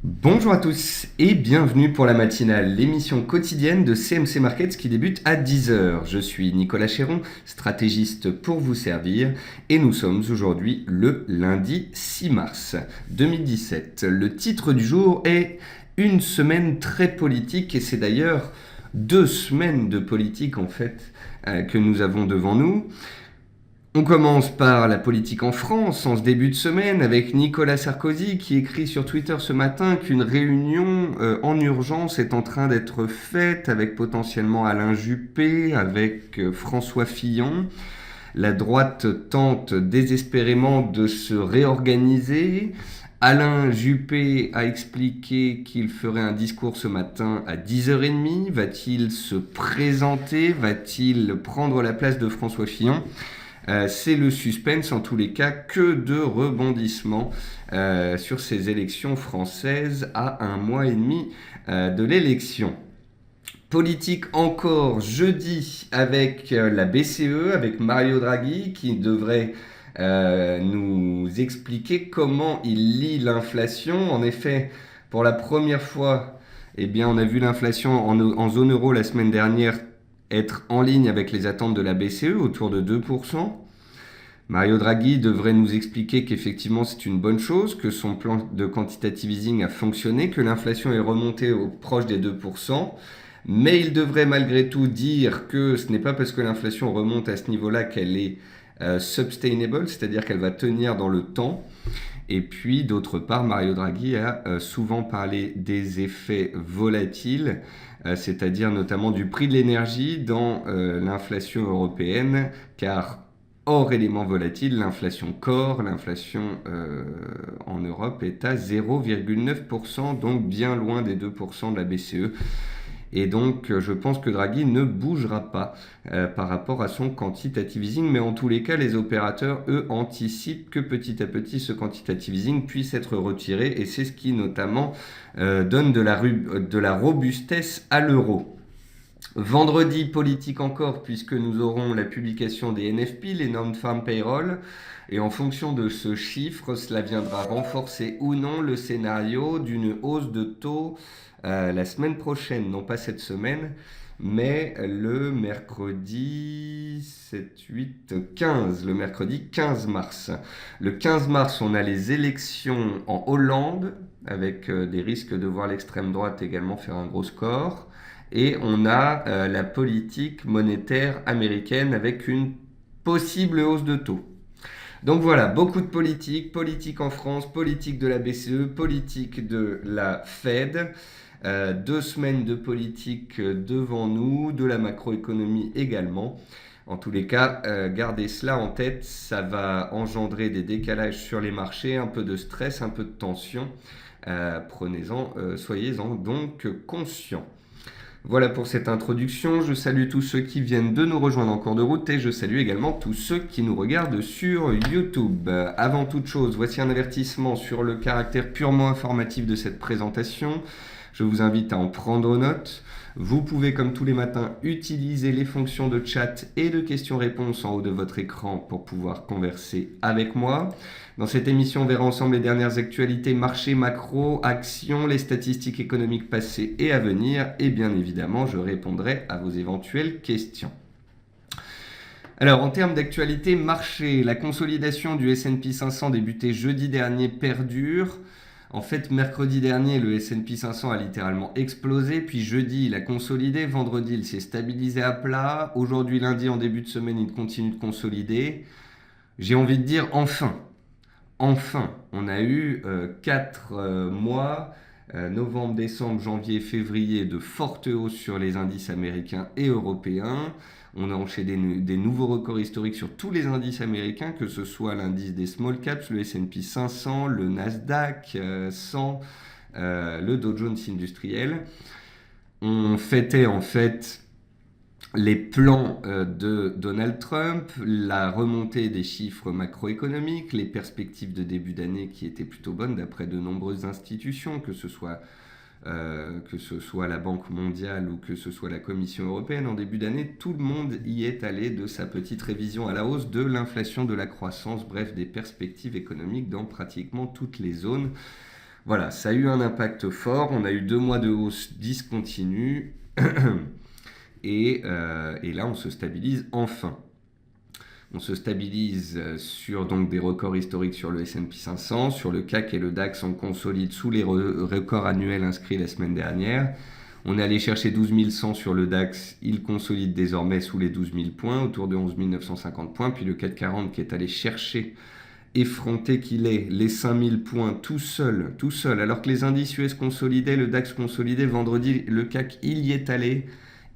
Bonjour à tous et bienvenue pour la matinale, l'émission quotidienne de CMC Markets qui débute à 10 heures. Je suis Nicolas Chéron, stratégiste pour vous servir et nous sommes aujourd'hui le lundi 6 mars 2017. Le titre du jour est Une semaine très politique et c'est d'ailleurs 2 semaines de politique en fait que nous avons devant nous. On commence par la politique en France en ce début de semaine avec Nicolas Sarkozy qui écrit sur Twitter ce matin qu'une réunion en urgence est en train d'être faite avec potentiellement Alain Juppé, avec François Fillon. La droite tente désespérément de se réorganiser. Alain Juppé a expliqué qu'il ferait un discours ce matin à 10h30. Va-t-il se présenter? Va-t-il prendre la place de François Fillon? C'est le suspense en tous les cas, que de rebondissements sur ces élections françaises à 1 mois et demi de l'élection. Politique encore jeudi avec la BCE, avec Mario Draghi qui devrait nous expliquer comment il lit l'inflation. En effet, pour la première fois, on a vu l'inflation en zone euro la semaine dernière être en ligne avec les attentes de la BCE, autour de 2%. Mario Draghi devrait nous expliquer qu'effectivement c'est une bonne chose, que son plan de quantitative easing a fonctionné, que l'inflation est remontée proche des 2%, mais il devrait malgré tout dire que ce n'est pas parce que l'inflation remonte à ce niveau-là qu'elle est sustainable, c'est-à-dire qu'elle va tenir dans le temps. Et puis d'autre part, Mario Draghi a souvent parlé des effets volatiles, c'est-à-dire notamment du prix de l'énergie dans l'inflation européenne, car hors éléments volatiles, l'inflation core, l'inflation en Europe est à 0,9%, donc bien loin des 2% de la BCE. Et donc, je pense que Draghi ne bougera pas par rapport à son quantitative easing. Mais en tous les cas, les opérateurs, eux, anticipent que petit à petit, ce quantitative easing puisse être retiré. Et c'est ce qui, notamment, donne de la robustesse à l'euro. Vendredi, politique encore, puisque nous aurons la publication des NFP, les Non-Farm Payroll. Et en fonction de ce chiffre, cela viendra renforcer ou non le scénario d'une hausse de taux la semaine prochaine, non pas cette semaine, mais le mercredi 7, 8, 15, le mercredi 15 mars. Le 15 mars, on a les élections en Hollande, avec des risques de voir l'extrême droite également faire un gros score. Et on a la politique monétaire américaine avec une possible hausse de taux. Donc voilà, beaucoup de politique en France, politique de la BCE, politique de la Fed. 2 semaines de politique devant nous, de la macroéconomie également. En tous les cas, gardez cela en tête, ça va engendrer des décalages sur les marchés, un peu de stress, un peu de tension. Soyez-en donc conscients. Voilà pour cette introduction, je salue tous ceux qui viennent de nous rejoindre en cours de route et je salue également tous ceux qui nous regardent sur YouTube. Avant toute chose, voici un avertissement sur le caractère purement informatif de cette présentation. Je vous invite à en prendre note. Vous pouvez, comme tous les matins, utiliser les fonctions de chat et de questions-réponses en haut de votre écran pour pouvoir converser avec moi. Dans cette émission, on verra ensemble les dernières actualités, marché, macro, actions, les statistiques économiques passées et à venir. Et bien évidemment, je répondrai à vos éventuelles questions. Alors, en termes d'actualité marché, la consolidation du S&P 500 débutée jeudi dernier perdure. En fait, mercredi dernier, le S&P 500 a littéralement explosé, puis jeudi, il a consolidé, vendredi, il s'est stabilisé à plat, aujourd'hui, lundi, en début de semaine, il continue de consolider. J'ai envie de dire enfin, on a eu 4 mois, novembre, décembre, janvier, février, de fortes hausses sur les indices américains et européens. On a enchaîné des nouveaux records historiques sur tous les indices américains, que ce soit l'indice des small caps, le S&P 500, le Nasdaq 100, le Dow Jones industriel. On fêtait en fait les plans de Donald Trump, la remontée des chiffres macroéconomiques, les perspectives de début d'année qui étaient plutôt bonnes d'après de nombreuses institutions, que ce soit la Banque mondiale ou que ce soit la Commission européenne. En début d'année, tout le monde y est allé de sa petite révision à la hausse de l'inflation, de la croissance, bref, des perspectives économiques dans pratiquement toutes les zones. Voilà, ça a eu un impact fort. On a eu 2 mois de hausse discontinue. Et là, on se stabilise enfin. On se stabilise sur donc des records historiques sur le S&P 500, sur le CAC et le DAX, on consolide sous les records annuels inscrits la semaine dernière. On est allé chercher 12 100 sur le DAX, il consolide désormais sous les 12 000 points, autour de 11 950 points. Puis le CAC 40 qui est allé chercher, effronté qu'il est, les 5000 points tout seul, alors que les indices US consolidaient, le DAX consolidait. Vendredi, le CAC, il y est allé.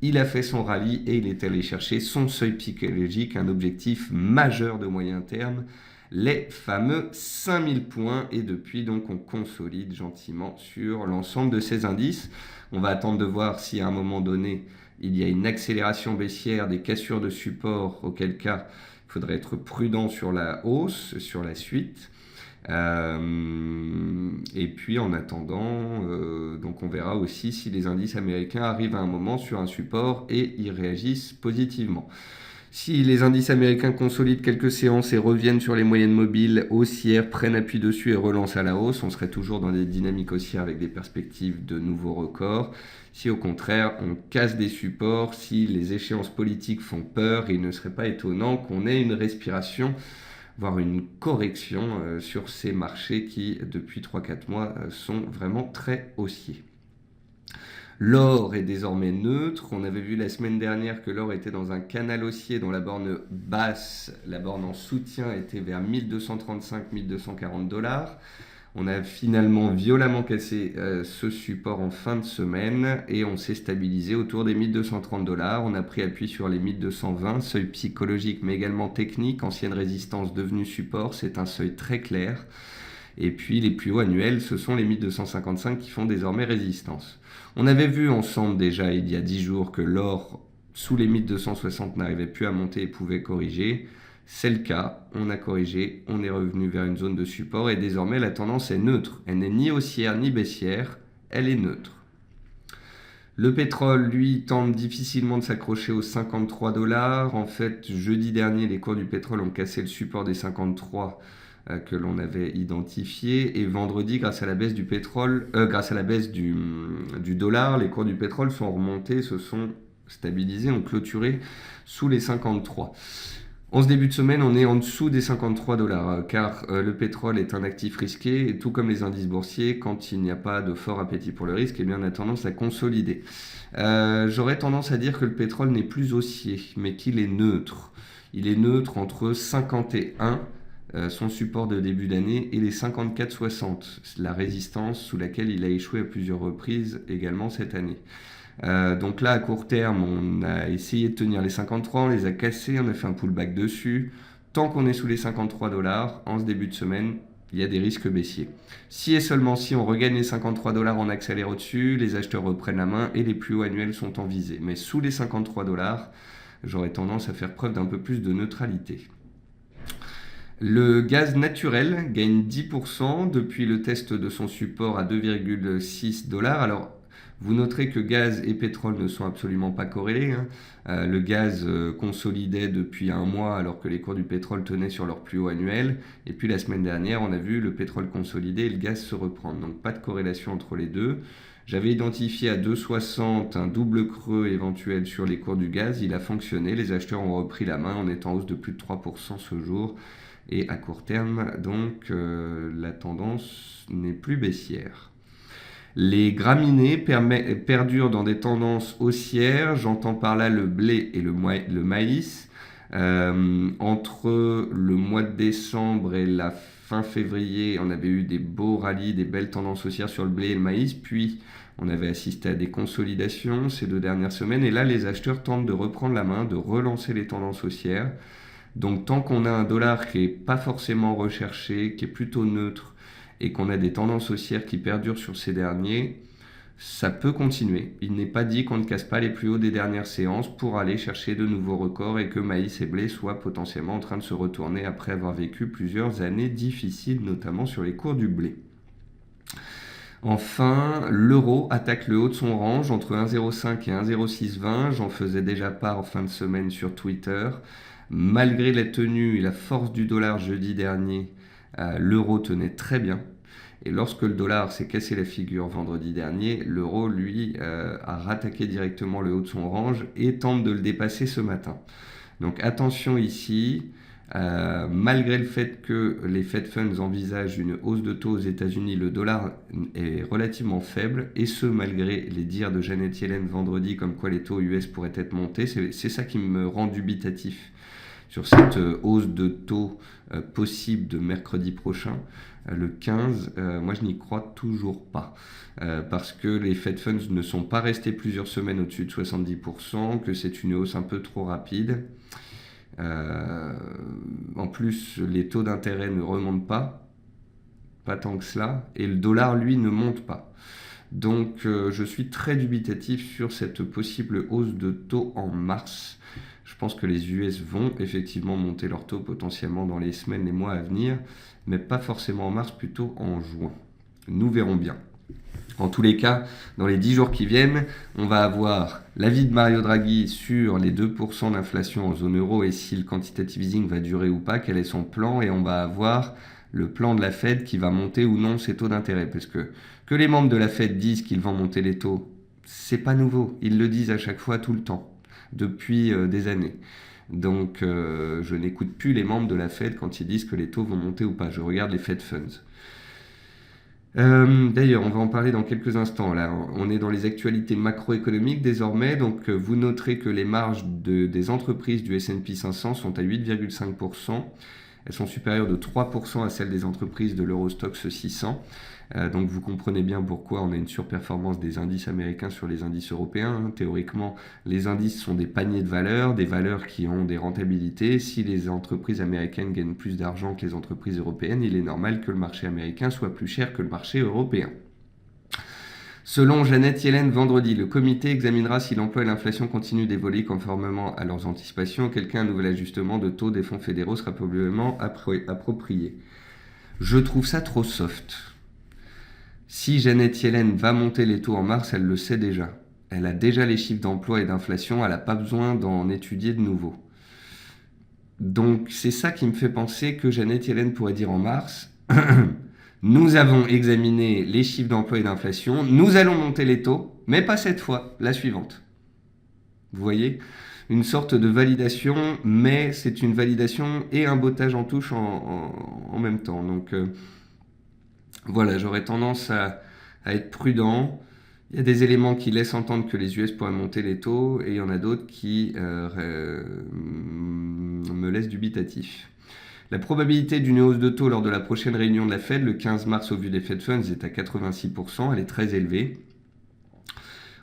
Il a fait son rallye et il est allé chercher son seuil psychologique, un objectif majeur de moyen terme, les fameux 5000 points. Et depuis, donc, on consolide gentiment sur l'ensemble de ces indices. On va attendre de voir si à un moment donné, il y a une accélération baissière, des cassures de support, auquel cas, il faudrait être prudent sur la hausse, sur la suite. Et puis en attendant, donc on verra aussi si les indices américains arrivent à un moment sur un support et y réagissent positivement. Si les indices américains consolident quelques séances et reviennent sur les moyennes mobiles haussières, prennent appui dessus et relancent à la hausse, on serait toujours dans des dynamiques haussières avec des perspectives de nouveaux records. Si au contraire on casse des supports, si les échéances politiques font peur, il ne serait pas étonnant qu'on ait une respiration, voire une correction sur ces marchés qui, depuis 3-4 mois, sont vraiment très haussiers. L'or est désormais neutre. On avait vu la semaine dernière que l'or était dans un canal haussier dont la borne basse, la borne en soutien, était vers 1235-1240 $. On a finalement violemment cassé ce support en fin de semaine et on s'est stabilisé autour des 1230 $. On a pris appui sur les 1220, seuil psychologique mais également technique, ancienne résistance devenue support, c'est un seuil très clair. Et puis les plus hauts annuels, ce sont les 1255 qui font désormais résistance. On avait vu ensemble déjà il y a 10 jours que l'or sous les 1260 n'arrivait plus à monter et pouvait corriger. C'est le cas, on a corrigé, on est revenu vers une zone de support et désormais la tendance est neutre. Elle n'est ni haussière ni baissière, elle est neutre. Le pétrole, lui, tente difficilement de s'accrocher aux 53 $. En fait, jeudi dernier, les cours du pétrole ont cassé le support des 53 que l'on avait identifié. Et vendredi, grâce à la baisse du pétrole, grâce à la baisse du dollar, les cours du pétrole sont remontés, se sont stabilisés, ont clôturé sous les 53. En ce début de semaine, on est en dessous des 53 $, car le pétrole est un actif risqué, et tout comme les indices boursiers, quand il n'y a pas de fort appétit pour le risque, eh bien, on a tendance à consolider. J'aurais tendance à dire que le pétrole n'est plus haussier, mais qu'il est neutre. Il est neutre entre 51, son support de début d'année, et les 54,60, la résistance sous laquelle il a échoué à plusieurs reprises également cette année. Donc là, à court terme, on a essayé de tenir les 53, on les a cassés, on a fait un pullback dessus. Tant qu'on est sous les 53 $, en ce début de semaine, il y a des risques baissiers. Si et seulement si on regagne les 53 $, on accélère au-dessus, les acheteurs reprennent la main et les plus hauts annuels sont en visée. Mais sous les 53 $, j'aurais tendance à faire preuve d'un peu plus de neutralité. Le gaz naturel gagne 10% depuis le test de son support à 2,6 $. Alors, vous noterez que gaz et pétrole ne sont absolument pas corrélés. Le gaz consolidait depuis un mois alors que les cours du pétrole tenaient sur leur plus haut annuel. Et puis la semaine dernière, on a vu le pétrole consolider et le gaz se reprendre. Donc pas de corrélation entre les deux. J'avais identifié à 2,60 un double creux éventuel sur les cours du gaz. Il a fonctionné. Les acheteurs ont repris la main. On est en hausse de plus de 3% ce jour. Et à court terme, donc, la tendance n'est plus baissière. Les graminées perdurent dans des tendances haussières, j'entends par là le blé et le maïs. Entre le mois de décembre et la fin février, on avait eu des beaux rallyes, des belles tendances haussières sur le blé et le maïs, puis on avait assisté à des consolidations ces 2 dernières semaines, et là les acheteurs tentent de reprendre la main, de relancer les tendances haussières. Donc tant qu'on a un dollar qui n'est pas forcément recherché, qui est plutôt neutre, et qu'on a des tendances haussières qui perdurent sur ces derniers, ça peut continuer. Il n'est pas dit qu'on ne casse pas les plus hauts des dernières séances pour aller chercher de nouveaux records et que maïs et blé soient potentiellement en train de se retourner après avoir vécu plusieurs années difficiles, notamment sur les cours du blé. Enfin, l'euro attaque le haut de son range entre 1,05 et 1,0620. J'en faisais déjà part en fin de semaine sur Twitter. Malgré la tenue et la force du dollar jeudi dernier, l'euro tenait très bien. Et lorsque le dollar s'est cassé la figure vendredi dernier, l'euro, lui, a rattaqué directement le haut de son range et tente de le dépasser ce matin. Donc attention ici, malgré le fait que les Fed Funds envisagent une hausse de taux aux États-Unis, le dollar est relativement faible, et ce malgré les dires de Janet Yellen vendredi comme quoi les taux US pourraient être montés. C'est ça qui me rend dubitatif sur cette hausse de taux possible de mercredi prochain, le 15. Moi, je n'y crois toujours pas. Parce que les Fed Funds ne sont pas restés plusieurs semaines au-dessus de 70%, que c'est une hausse un peu trop rapide. En plus, les taux d'intérêt ne remontent pas tant que cela, et le dollar, lui, ne monte pas. Donc, je suis très dubitatif sur cette possible hausse de taux en mars. Je pense que les US vont effectivement monter leur taux potentiellement dans les semaines, les mois à venir, mais pas forcément en mars, plutôt en juin. Nous verrons bien. En tous les cas, dans les 10 jours qui viennent, on va avoir l'avis de Mario Draghi sur les 2% d'inflation en zone euro et si le quantitative easing va durer ou pas, quel est son plan, et on va avoir le plan de la Fed qui va monter ou non ses taux d'intérêt. Parce que les membres de la Fed disent qu'ils vont monter les taux, c'est pas nouveau. Ils le disent à chaque fois, tout le temps, depuis des années. Donc je n'écoute plus les membres de la Fed quand ils disent que les taux vont monter ou pas. Je regarde les Fed Funds. D'ailleurs, on va en parler dans quelques instants. Là, on est dans les actualités macroéconomiques désormais. Donc, vous noterez que les marges des entreprises du S&P 500 sont à 8,5%. Elles sont supérieures de 3% à celles des entreprises de l'Eurostoxx 600. Donc vous comprenez bien pourquoi on a une surperformance des indices américains sur les indices européens. Théoriquement, les indices sont des paniers de valeurs, des valeurs qui ont des rentabilités. Si les entreprises américaines gagnent plus d'argent que les entreprises européennes, il est normal que le marché américain soit plus cher que le marché européen. Selon Janet Yellen vendredi, le comité examinera si l'emploi et l'inflation continuent d'évoluer conformément à leurs anticipations, auquel cas un nouvel ajustement de taux des fonds fédéraux sera probablement approprié. Je trouve ça trop soft. Si Janet Yellen va monter les taux en mars, elle le sait déjà. Elle a déjà les chiffres d'emploi et d'inflation, elle n'a pas besoin d'en étudier de nouveau. Donc c'est ça qui me fait penser que Janet Yellen pourrait dire en mars nous avons examiné les chiffres d'emploi et d'inflation, nous allons monter les taux, mais pas cette fois, la suivante. Vous voyez ? Une sorte de validation, mais c'est une validation et un bottage en touche en même temps. Donc voilà, j'aurais tendance à être prudent. Il y a des éléments qui laissent entendre que les US pourraient monter les taux, et il y en a d'autres qui me laissent dubitatif. La probabilité d'une hausse de taux lors de la prochaine réunion de la Fed, le 15 mars au vu des Fed Funds, est à 86%, elle est très élevée.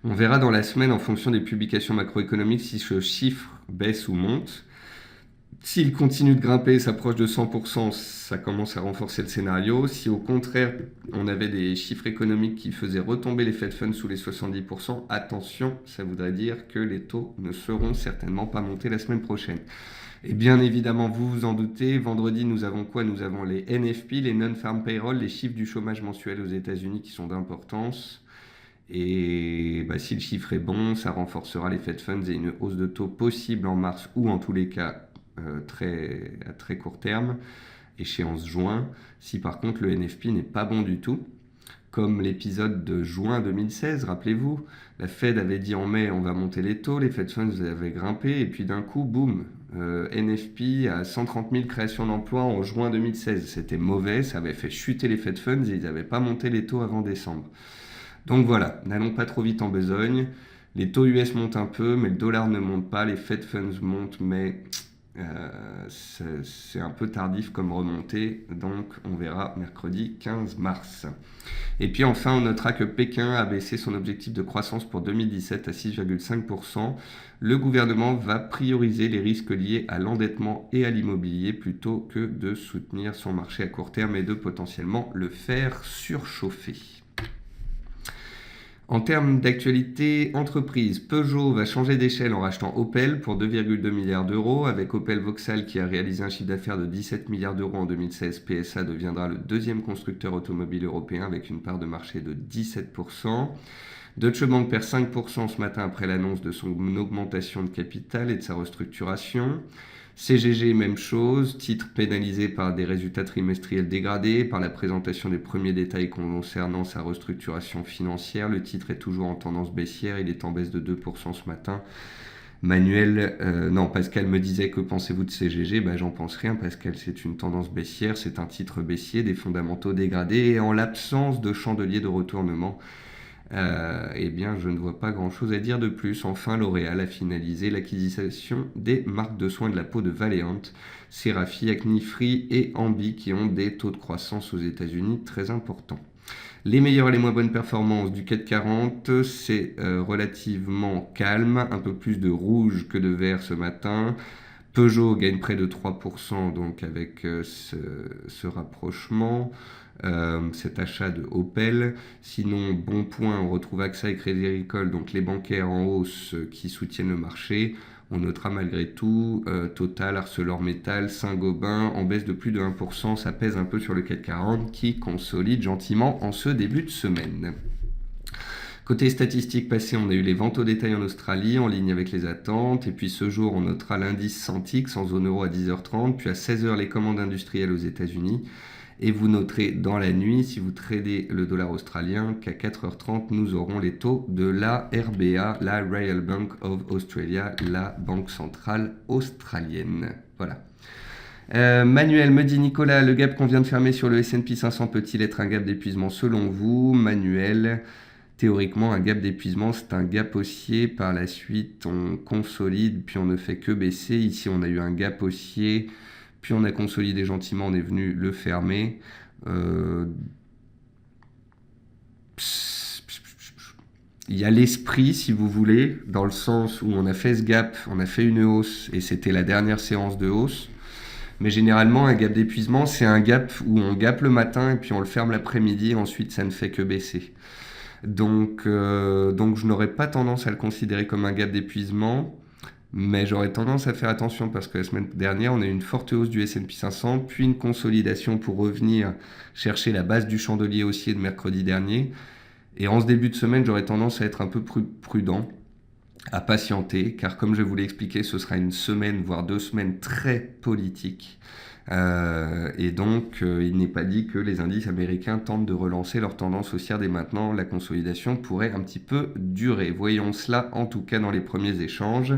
On verra dans la semaine, en fonction des publications macroéconomiques, si ce chiffre baisse ou monte. S'il continue de grimper et s'approche de 100%, ça commence à renforcer le scénario. Si au contraire, on avait des chiffres économiques qui faisaient retomber les Fed Funds sous les 70%, attention, ça voudrait dire que les taux ne seront certainement pas montés la semaine prochaine. Et bien évidemment, vous vous en doutez, vendredi, nous avons quoi ? Nous avons les NFP, les Non-Farm Payroll, les chiffres du chômage mensuel aux États-Unis qui sont d'importance. Et si le chiffre est bon, ça renforcera les Fed Funds et une hausse de taux possible en mars ou en tous les cas à très court terme, échéance juin. Si par contre le NFP n'est pas bon du tout, comme l'épisode de juin 2016, rappelez-vous, la Fed avait dit en mai on va monter les taux, les Fed Funds avaient grimpé et puis d'un coup, boum, NFP à 130 000 créations d'emplois en juin 2016. C'était mauvais, ça avait fait chuter les Fed Funds et ils n'avaient pas monté les taux avant décembre. Donc voilà, n'allons pas trop vite en besogne. Les taux US montent un peu, mais le dollar ne monte pas. Les Fed Funds montent, mais c'est un peu tardif comme remontée. Donc on verra mercredi 15 mars. Et puis enfin, on notera que Pékin a baissé son objectif de croissance pour 2017 à 6,5%. Le gouvernement va prioriser les risques liés à l'endettement et à l'immobilier plutôt que de soutenir son marché à court terme et de potentiellement le faire surchauffer. En termes d'actualité entreprise, Peugeot va changer d'échelle en rachetant Opel pour 2,2 milliards d'euros. Avec Opel Vauxhall qui a réalisé un chiffre d'affaires de 17 milliards d'euros en 2016, PSA deviendra le deuxième constructeur automobile européen avec une part de marché de 17%. Deutsche Bank perd 5% ce matin après l'annonce de son augmentation de capital et de sa restructuration. CGG, même chose, titre pénalisé par des résultats trimestriels dégradés, par la présentation des premiers détails concernant sa restructuration financière. Le titre est toujours en tendance baissière, il est en baisse de 2% ce matin. Pascal me disait que pensez-vous de CGG? J'en pense rien, Pascal, c'est une tendance baissière, c'est un titre baissier, des fondamentaux dégradés, et en l'absence de chandelier de retournement, je ne vois pas grand-chose à dire de plus. Enfin, L'Oréal a finalisé l'acquisition des marques de soins de la peau de Valeant, Cerafi, Acne-Free et Ambi, qui ont des taux de croissance aux États-Unis très importants. Les meilleures et les moins bonnes performances du CAC 40, c'est relativement calme, un peu plus de rouge que de vert ce matin. Peugeot gagne près de 3%, donc avec ce rapprochement, cet achat de Opel. Sinon, bon point, on retrouve AXA et Crédit Agricole, donc les bancaires en hausse qui soutiennent le marché. On notera malgré tout Total, ArcelorMittal, Saint-Gobain en baisse de plus de 1%. Ça pèse un peu sur le CAC 40 qui consolide gentiment en ce début de semaine. Côté statistiques passées, on a eu les ventes au détail en Australie, en ligne avec les attentes. Et puis ce jour, on notera l'indice Sentix en zone euro à 10h30, puis à 16h les commandes industrielles aux États-Unis. Et vous noterez dans la nuit, si vous tradez le dollar australien, qu'à 4h30, nous aurons les taux de la RBA, la Royal Bank of Australia, la banque centrale australienne. Voilà. Manuel me dit: Nicolas, le gap qu'on vient de fermer sur le S&P 500 peut-il être un gap d'épuisement selon vous? Manuel, théoriquement, un gap d'épuisement, c'est un gap haussier. Par la suite, on consolide, puis on ne fait que baisser. Ici, on a eu un gap haussier, puis on a consolidé gentiment, on est venu le fermer. Il y a l'esprit, si vous voulez, dans le sens où on a fait ce gap, on a fait une hausse, et c'était la dernière séance de hausse. Mais généralement, un gap d'épuisement, c'est un gap où on gappe le matin, et puis on le ferme l'après-midi, et ensuite ça ne fait que baisser. Donc je n'aurais pas tendance à le considérer comme un gap d'épuisement, mais j'aurais tendance à faire attention parce que la semaine dernière, on a eu une forte hausse du S&P 500, puis une consolidation pour revenir chercher la base du chandelier haussier de mercredi dernier. Et en ce début de semaine, j'aurais tendance à être un peu prudent, à patienter, car comme je vous l'ai expliqué, ce sera une semaine, voire 2 semaines très politiques. Et donc, il n'est pas dit que les indices américains tentent de relancer leur tendance haussière dès maintenant. La consolidation pourrait un petit peu durer. Voyons cela en tout cas dans les premiers échanges.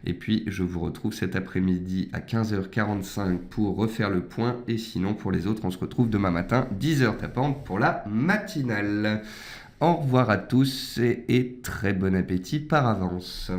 Et puis, je vous retrouve cet après-midi à 15h45 pour refaire le point. Et sinon, pour les autres, on se retrouve demain matin, 10h tapante pour la matinale. Au revoir à tous et très bon appétit par avance.